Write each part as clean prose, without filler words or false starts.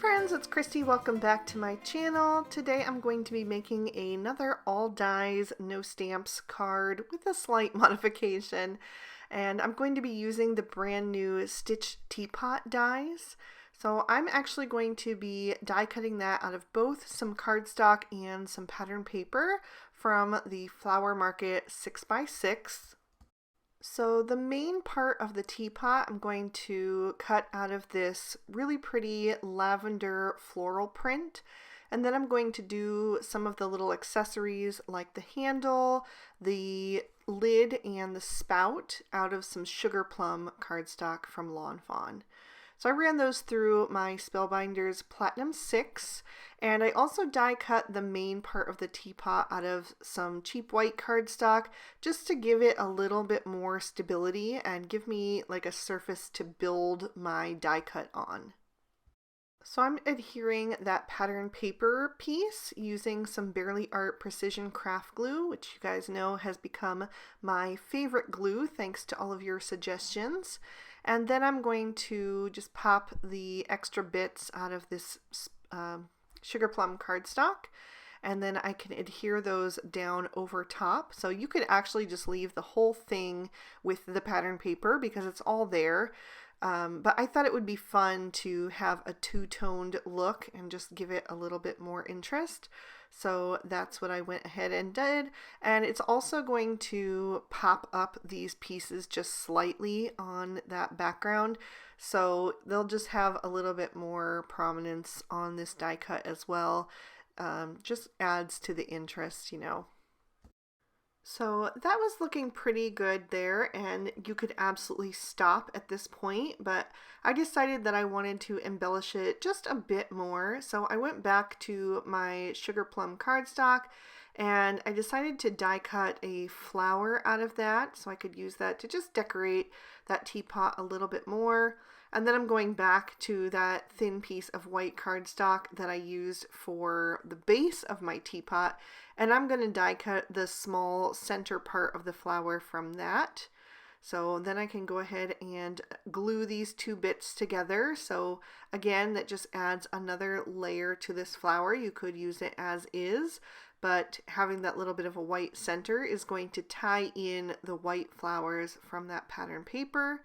friends, it's Christy. Welcome back to my channel. Today I'm going to be making another all dies, no stamps card with a slight modification. And I'm going to be using the brand new Stitch Teapot dies. So I'm actually going to be die cutting that out of both some cardstock and some pattern paper from the Flower Market 6x6. So the main part of the teapot I'm going to cut out of this really pretty lavender floral print, and then I'm going to do some of the little accessories like the handle, the lid, and the spout out of some sugar plum cardstock from Lawn Fawn. So I ran those through my Spellbinders Platinum 6, and I also die cut the main part of the teapot out of some cheap white cardstock just to give it a little bit more stability and give me like a surface to build my die cut on. So I'm adhering that pattern paper piece using some Barely Art Precision Craft Glue, which you guys know has become my favorite glue thanks to all of your suggestions. And then I'm going to just pop the extra bits out of this sugar plum cardstock, and then I can adhere those down over top. So you could actually just leave the whole thing with the pattern paper because it's all there. But I thought it would be fun to have a two-toned look and just give it a little bit more interest. So that's what I went ahead and did. And it's also going to pop up these pieces just slightly on that background. So they'll just have a little bit more prominence on this die cut as well. Just adds to the interest, you know. So that was looking pretty good there, and you could absolutely stop at this point, but I decided that I wanted to embellish it just a bit more. So I went back to my sugar plum cardstock and I decided to die cut a flower out of that so I could use that to just decorate that teapot a little bit more. And then I'm going back to that thin piece of white cardstock that I used for the base of my teapot, and I'm going to die cut the small center part of the flower from that. So then I can go ahead and glue these two bits together. So again, that just adds another layer to this flower. You could use it as is, but having that little bit of a white center is going to tie in the white flowers from that pattern paper.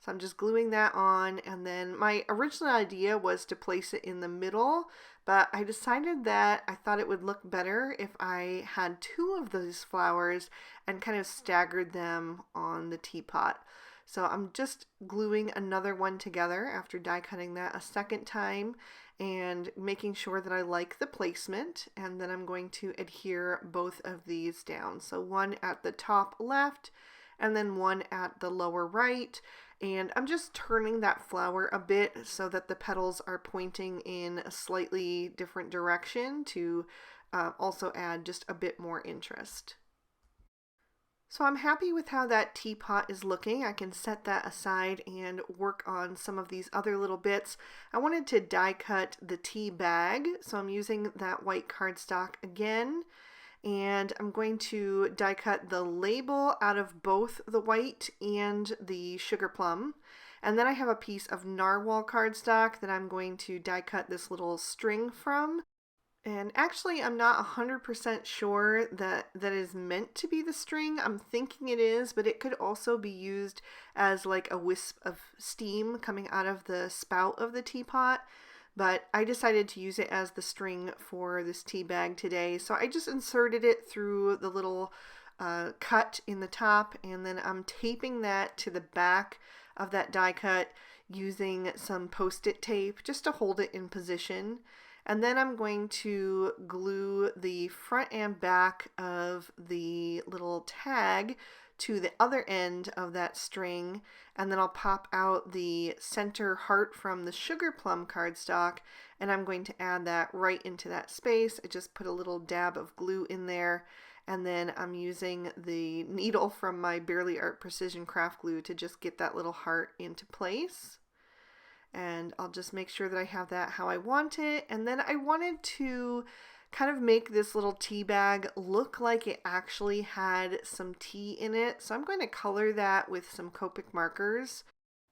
So I'm just gluing that on, and then my original idea was to place it in the middle, but I decided that I thought it would look better if I had two of those flowers and kind of staggered them on the teapot. So I'm just gluing another one together after die cutting that a second time and making sure that I like the placement, and then I'm going to adhere both of these down. So one at the top left and then one at the lower right. And I'm just turning that flower a bit so that the petals are pointing in a slightly different direction to also add just a bit more interest. So I'm happy with how that teapot is looking. I can set that aside and work on some of these other little bits. I wanted to die cut the tea bag, so I'm using that white cardstock again. And I'm going to die cut the label out of both the white and the sugar plum. And then I have a piece of narwhal cardstock that I'm going to die cut this little string from. And actually I'm not 100% sure that is meant to be the string. I'm thinking it is, but it could also be used as like a wisp of steam coming out of the spout of the teapot. But I decided to use it as the string for this tea bag today. So I just inserted it through the little cut in the top, and then I'm taping that to the back of that die cut using some post-it tape just to hold it in position. And then I'm going to glue the front and back of the little tag to the other end of that string, and then I'll pop out the center heart from the sugar plum cardstock, and I'm going to add that right into that space. I just put a little dab of glue in there, and then I'm using the needle from my Barely Art Precision Craft Glue to just get that little heart into place. And I'll just make sure that I have that how I want it. And then I wanted to kind of make this little tea bag look like it actually had some tea in it. So I'm going to color that with some Copic markers.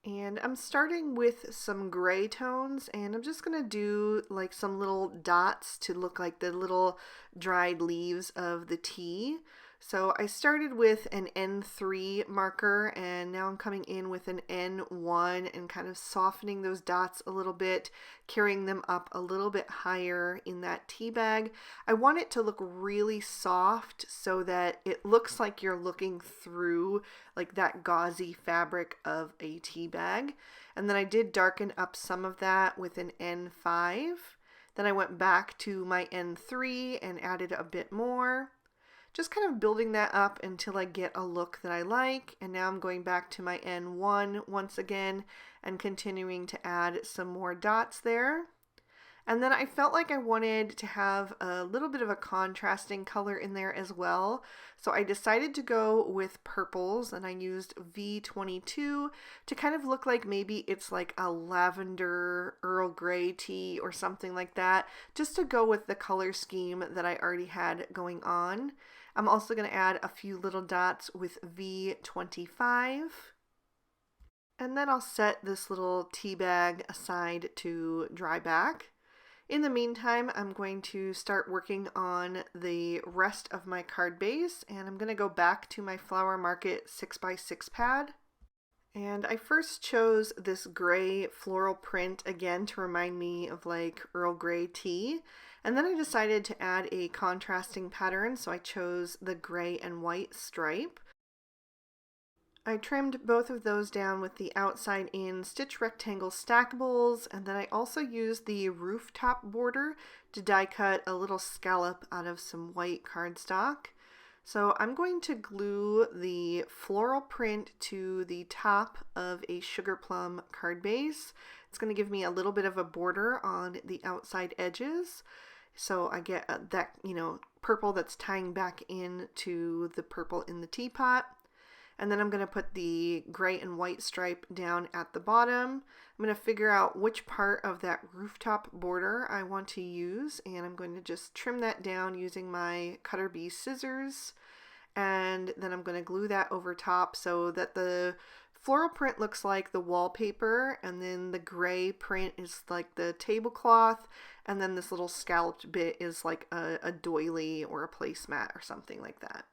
And I'm starting with some gray tones, and I'm just going to do like some little dots to look like the little dried leaves of the tea. So I started with an N3 marker, and now I'm coming in with an N1 and kind of softening those dots a little bit, carrying them up a little bit higher in that tea bag. I want it to look really soft so that it looks like you're looking through like that gauzy fabric of a tea bag. And then I did darken up some of that with an N5. Then I went back to my N3 and added a bit more. Just kind of building that up until I get a look that I like. And now I'm going back to my N1 once again and continuing to add some more dots there. And then I felt like I wanted to have a little bit of a contrasting color in there as well. So I decided to go with purples, and I used V22 to kind of look like maybe it's like a lavender Earl Grey tea or something like that, just to go with the color scheme that I already had going on. I'm also going to add a few little dots with V25. And then I'll set this little tea bag aside to dry back. In the meantime, I'm going to start working on the rest of my card base, and I'm going to go back to my Flower Market 6x6 pad. And I first chose this gray floral print again to remind me of like Earl Grey tea. And then I decided to add a contrasting pattern, so I chose the gray and white stripe. I trimmed both of those down with the outside in stitch rectangle stackables, and then I also used the rooftop border to die cut a little scallop out of some white cardstock. So I'm going to glue the floral print to the top of a sugar plum card base. It's going to give me a little bit of a border on the outside edges. So I get that, purple that's tying back into the purple in the teapot. And then I'm going to put the gray and white stripe down at the bottom. I'm going to figure out which part of that rooftop border I want to use, and I'm going to just trim that down using my Cutter Bee scissors. And then I'm going to glue that over top so that the floral print looks like the wallpaper, and then the gray print is like the tablecloth, and then this little scalloped bit is like a doily or a placemat or something like that.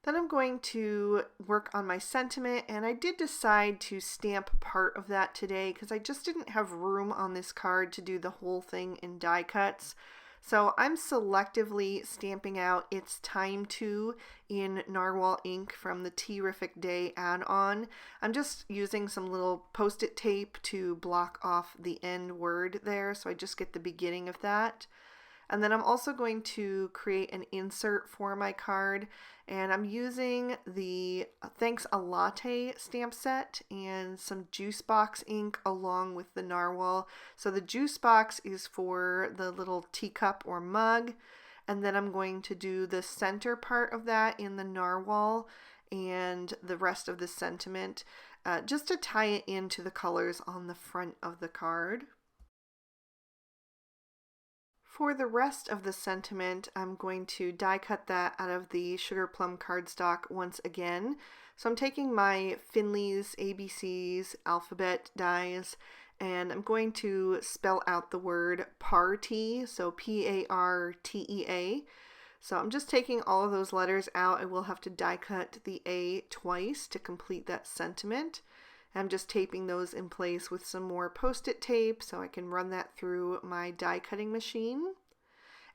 Then I'm going to work on my sentiment, and I did decide to stamp part of that today because I just didn't have room on this card to do the whole thing in die cuts. So I'm selectively stamping out It's Time To in Narwhal ink from the Terrific Day add-on. I'm just using some little post-it tape to block off the end word there, so I just get the beginning of that. And then I'm also going to create an insert for my card, and I'm using the Thanks a Latte stamp set and some juice box ink along with the narwhal. So the juice box is for the little teacup or mug, and then I'm going to do the center part of that in the narwhal and the rest of the sentiment just to tie it into the colors on the front of the card. For the rest of the sentiment, I'm going to die cut that out of the Sugar Plum cardstock once again. So I'm taking my Finley's ABCs alphabet dies, and I'm going to spell out the word party, so P-A-R-T-E-A. So I'm just taking all of those letters out. I will have to die cut the A twice to complete that sentiment. I'm just taping those in place with some more post-it tape so I can run that through my die cutting machine.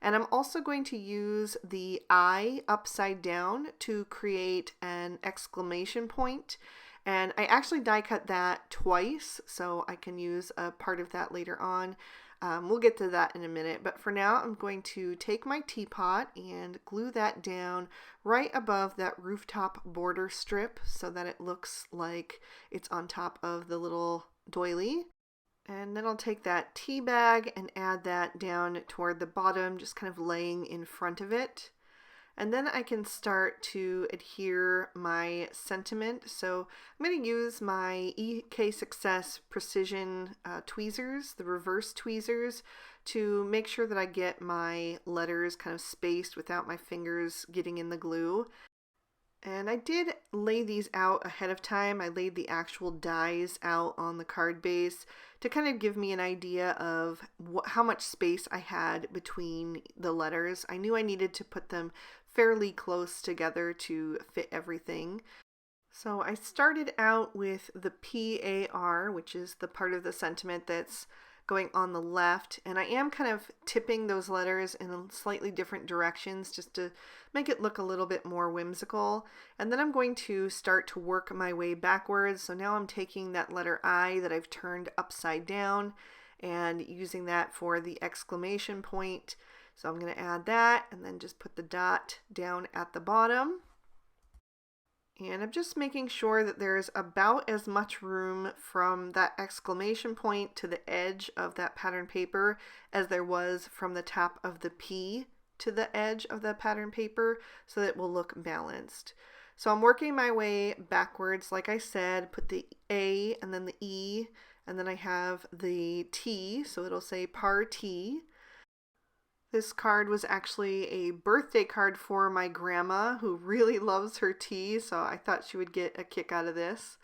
And I'm also going to use the I upside down to create an exclamation point. And I actually die cut that twice, so I can use a part of that later on. We'll get to that in a minute, but for now I'm going to take my teapot and glue that down right above that rooftop border strip so that it looks like it's on top of the little doily. And then I'll take that tea bag and add that down toward the bottom, just kind of laying in front of it. And then I can start to adhere my sentiment. So I'm going to use my EK Success Precision tweezers, the reverse tweezers, to make sure that I get my letters kind of spaced without my fingers getting in the glue. And I did lay these out ahead of time. I laid the actual dies out on the card base to kind of give me an idea of how much space I had between the letters. I knew I needed to put them fairly close together to fit everything. So I started out with the PAR, which is the part of the sentiment that's going on the left, and I am kind of tipping those letters in slightly different directions just to make it look a little bit more whimsical. And then I'm going to start to work my way backwards. So now I'm taking that letter I that I've turned upside down and using that for the exclamation point. So I'm going to add that and then just put the dot down at the bottom. And I'm just making sure that there's about as much room from that exclamation point to the edge of that pattern paper as there was from the top of the P to the edge of the pattern paper, so that it will look balanced. So I'm working my way backwards, like I said, put the A and then the E, and then I have the T, so it'll say par T. This card was actually a birthday card for my grandma, who really loves her tea, so I thought she would get a kick out of this.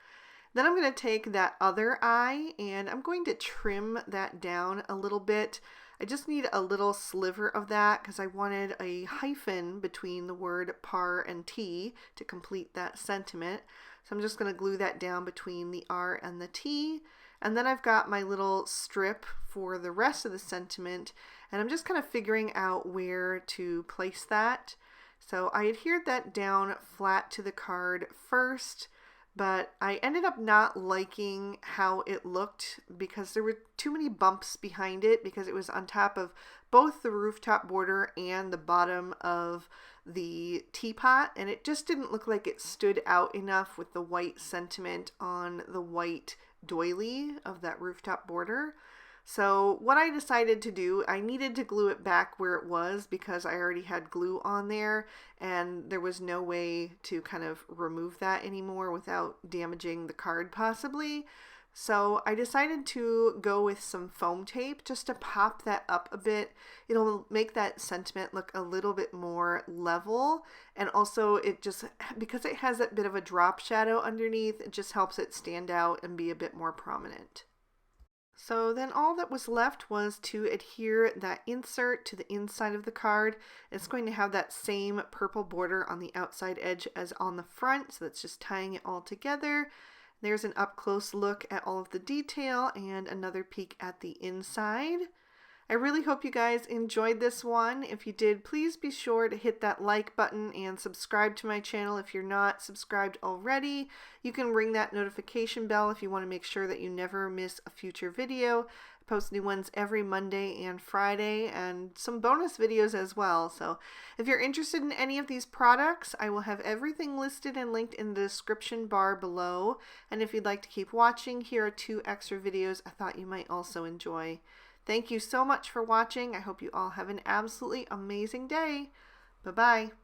Then I'm going to take that other I and I'm going to trim that down a little bit. I just need a little sliver of that because I wanted a hyphen between the word par and T to complete that sentiment. So I'm just going to glue that down between the R and the T. And then I've got my little strip for the rest of the sentiment, and I'm just kind of figuring out where to place that. So I adhered that down flat to the card first, but I ended up not liking how it looked because there were too many bumps behind it because it was on top of both the rooftop border and the bottom of the teapot, and it just didn't look like it stood out enough with the white sentiment on the white doily of that rooftop border. So what I decided to do, I needed to glue it back where it was because I already had glue on there and there was no way to kind of remove that anymore without damaging the card possibly. So I decided to go with some foam tape just to pop that up a bit. It'll make that sentiment look a little bit more level, and also it just, because it has that bit of a drop shadow underneath, it just helps it stand out and be a bit more prominent. So then all that was left was to adhere that insert to the inside of the card. It's going to have that same purple border on the outside edge as on the front, so that's just tying it all together. There's an up-close look at all of the detail and another peek at the inside. I really hope you guys enjoyed this one. If you did, please be sure to hit that like button and subscribe to my channel if you're not subscribed already. You can ring that notification bell if you want to make sure that you never miss a future video. I post new ones every Monday and Friday, and some bonus videos as well. So if you're interested in any of these products, I will have everything listed and linked in the description bar below. And if you'd like to keep watching, here are 2 extra videos I thought you might also enjoy. Thank you so much for watching. I hope you all have an absolutely amazing day. Bye-bye.